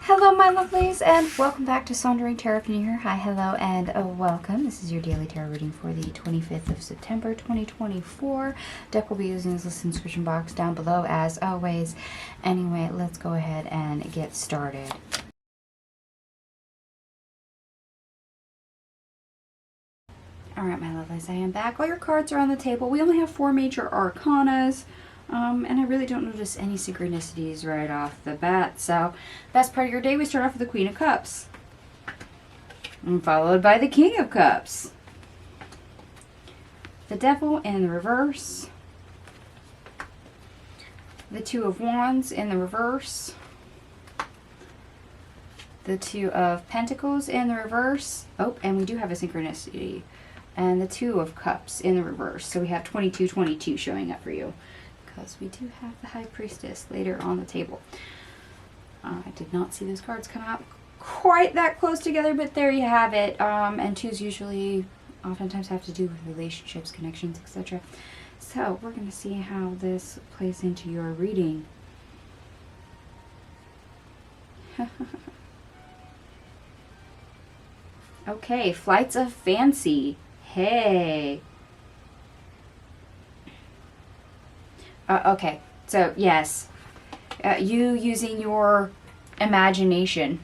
Hello, my lovelies, and welcome back to Sondering Tarot. Can you hear? Hi, hello, and welcome. This is your daily tarot reading for the 25th of September, 2024. Deck will be using this list description box down below, as always. Anyway, let's go ahead and get started. Alright, my lovelies, I am back. All your cards are on the table. We only have 4 major arcanas. And I really don't notice any synchronicities right off the bat. So, best part of your day, we start off with the Queen of Cups. And followed by the King of Cups. The Devil in the reverse. The Two of Wands in the reverse. The Two of Pentacles in the reverse. Oh, and we do have a synchronicity. And the Two of Cups in the reverse. So we have 22-22 showing up for you, because we do have the High Priestess later on the table. I did not see those cards come out quite that close together, but there you have it. And twos usually oftentimes have to do with relationships, connections, etc. So we're going to see how this plays into your reading. Okay, Flights of Fancy. Hey. Okay, so yes, you using your imagination,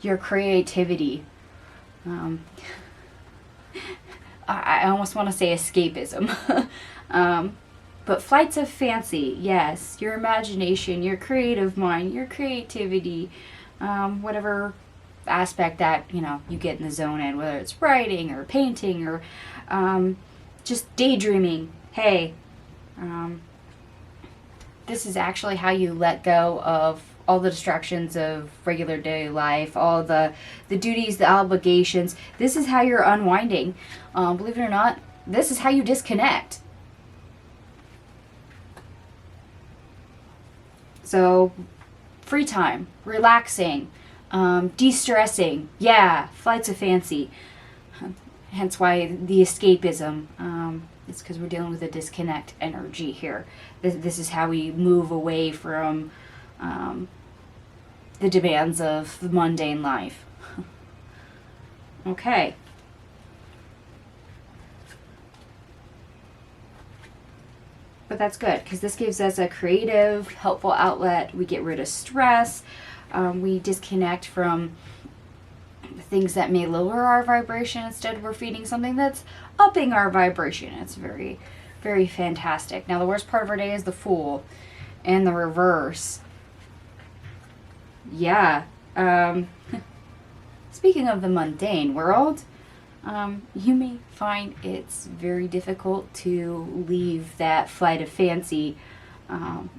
your creativity. I almost want to say escapism. But Flights of Fancy, yes, your imagination, your creative mind, your creativity, whatever aspect that, you get in the zone in, whether it's writing or painting or just daydreaming. Hey, this is actually how you let go of all the distractions of regular daily life, all the duties, the obligations. This is how you're unwinding. Believe it or not, this is how you disconnect. So, free time, relaxing, de-stressing. Yeah, Flights of Fancy. Hence why the escapism. It's because we're dealing with a disconnect energy here. This is how we move away from the demands of the mundane life. Okay. But that's good, because this gives us a creative, helpful outlet. We get rid of stress. We disconnect from things that may lower our vibration. Instead, we're feeding something that's upping our vibration. It's very, very fantastic. Now, the worst part of our day is the Fool in the reverse. Yeah. Speaking of the mundane world, you may find it's very difficult to leave that Flight of Fancy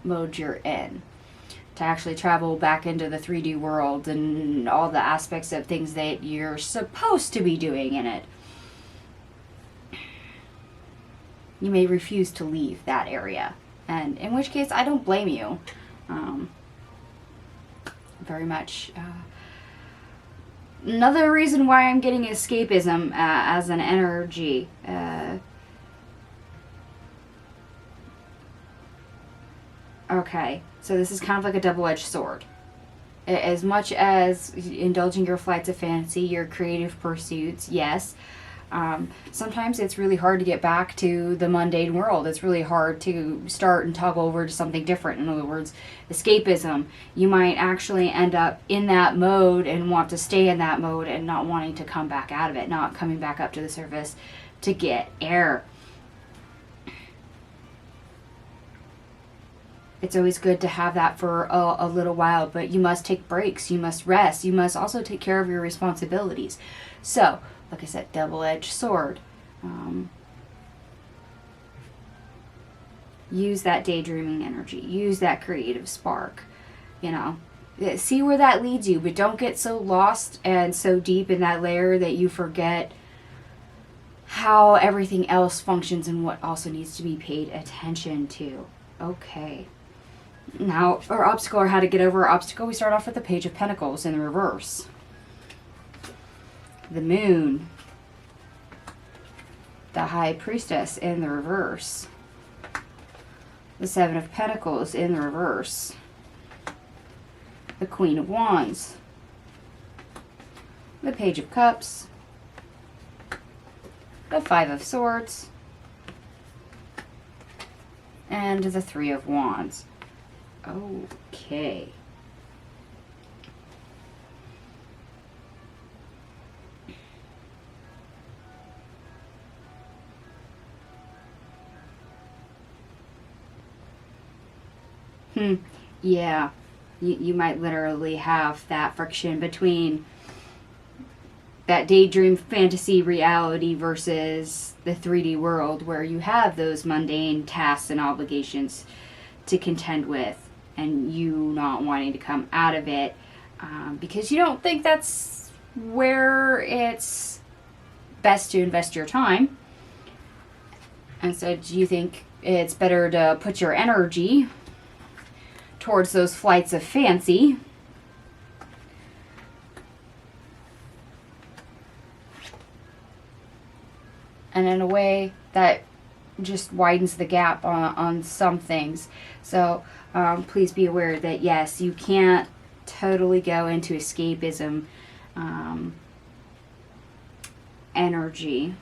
mode you're in, to actually travel back into the 3D world and all the aspects of things that you're supposed to be doing in it. You may refuse to leave that area, and in which case I don't blame you very much. Another reason why I'm getting escapism as an energy. Okay, so this is kind of like a double-edged sword. As much as indulging your flights of fancy, your creative pursuits, yes. Sometimes it's really hard to get back to the mundane world. It's really hard to start and toggle over to something different. In other words, escapism. You might actually end up in that mode and want to stay in that mode and not wanting to come back out of it, not coming back up to the surface to get air. It's always good to have that for a little while, but you must take breaks. You must rest. You must also take care of your responsibilities. So, like I said, double-edged sword. Use that daydreaming energy. Use that creative spark. See where that leads you, but don't get so lost and so deep in that layer that you forget how everything else functions and what also needs to be paid attention to. Okay. Now, our obstacle, or how to get over our obstacle, we start off with the Page of Pentacles in the reverse. The Moon. The High Priestess in the reverse. The Seven of Pentacles in the reverse. The Queen of Wands the Page of Cups, the Five of Swords, and the Three of Wands. Okay. Yeah. You might literally have that friction between that daydream fantasy reality versus the 3D world, where you have those mundane tasks and obligations to contend with, and you not wanting to come out of it because you don't think that's where it's best to invest your time. And so do you think it's better to put your energy towards those flights of fancy and in a way that just widens the gap on some things. So please be aware that yes, you can't totally go into escapism energy.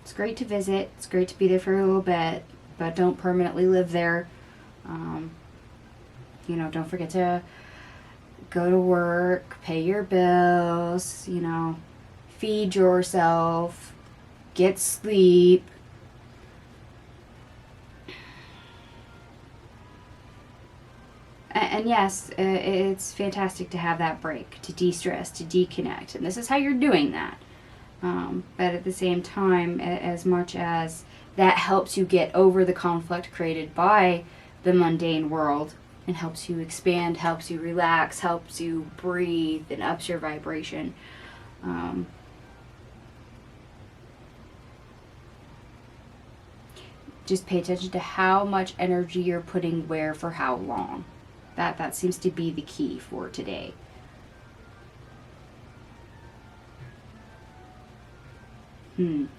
It's great to visit. It's great to be there for a little bit, but don't permanently live there. Don't forget to go to work, pay your bills, feed yourself, get sleep. And yes, it's fantastic to have that break, to de-stress, to deconnect. And this is how you're doing that. But at the same time, as much as that helps you get over the conflict created by the mundane world and helps you expand, helps you relax, helps you breathe, and ups your vibration. Just pay attention to how much energy you're putting where for how long. That seems to be the key for today. Because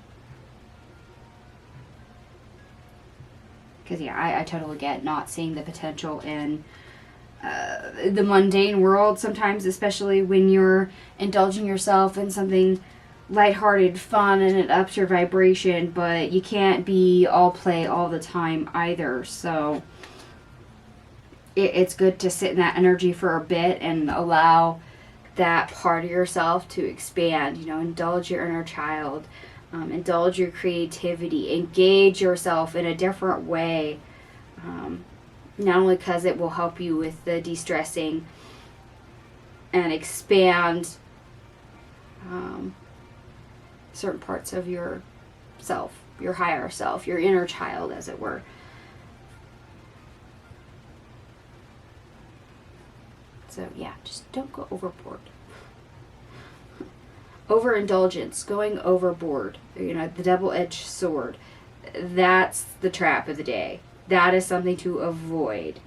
I totally get not seeing the potential in the mundane world sometimes, especially when you're indulging yourself in something lighthearted, fun, and it ups your vibration, but you can't be all play all the time either. So it's good to sit in that energy for a bit and allow that part of yourself to expand. Indulge your inner child. Indulge your creativity, engage yourself in a different way, not only because it will help you with the de-stressing and expand certain parts of your self, your higher self, your inner child, as it were. So yeah, just don't go overboard. Overindulgence, going overboard, the double-edged sword. That's the trap of the day. That is something to avoid.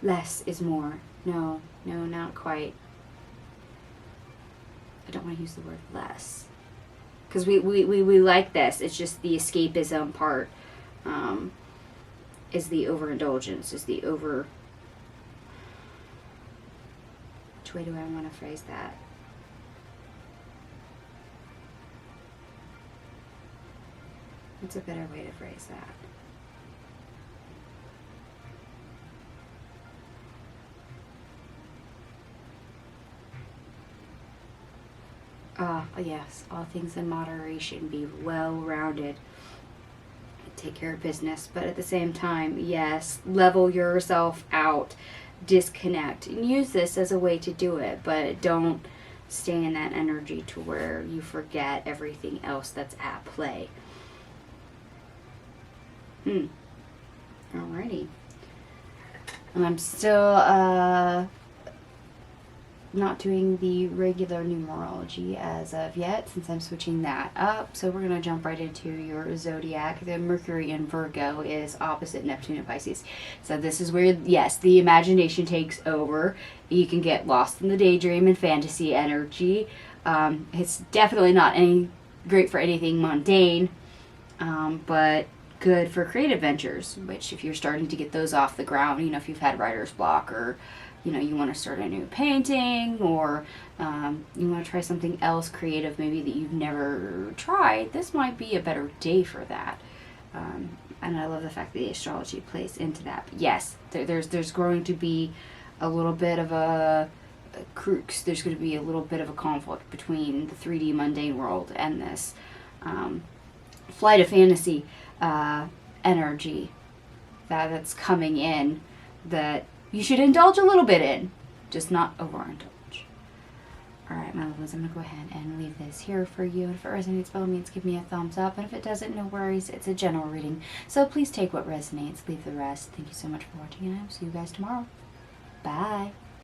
Less is more. No, not quite. I don't want to use the word less. Because we like this. It's just the escapism part is the overindulgence, is the over... Which way do I want to phrase that? What's a better way to phrase that? Yes, all things in moderation, be well-rounded, take care of business, but at the same time, yes, level yourself out, disconnect, and use this as a way to do it, but don't stay in that energy to where you forget everything else that's at play. Alrighty. And I'm still not doing the regular numerology as of yet, since I'm switching that up. So we're going to jump right into your zodiac. The Mercury in Virgo is opposite Neptune in Pisces. So this is where, yes, the imagination takes over. You can get lost in the daydream and fantasy energy. It's definitely not great for anything mundane, but good for creative ventures, which if you're starting to get those off the ground, if you've had writer's block or you know, you want to start a new painting, or you want to try something else creative maybe that you've never tried, this might be a better day for that. And I love the fact that the astrology plays into that. But yes, there's going to be a little bit of a crux. There's going to be a little bit of a conflict between the 3D mundane world and this flight of fantasy energy that's coming in, that you should indulge a little bit in, just not overindulge. Alright, my lovelies, I'm going to go ahead and leave this here for you. And if it resonates, by all means, give me a thumbs up. And if it doesn't, no worries. It's a general reading. So please take what resonates, leave the rest. Thank you so much for watching, and I will see you guys tomorrow. Bye.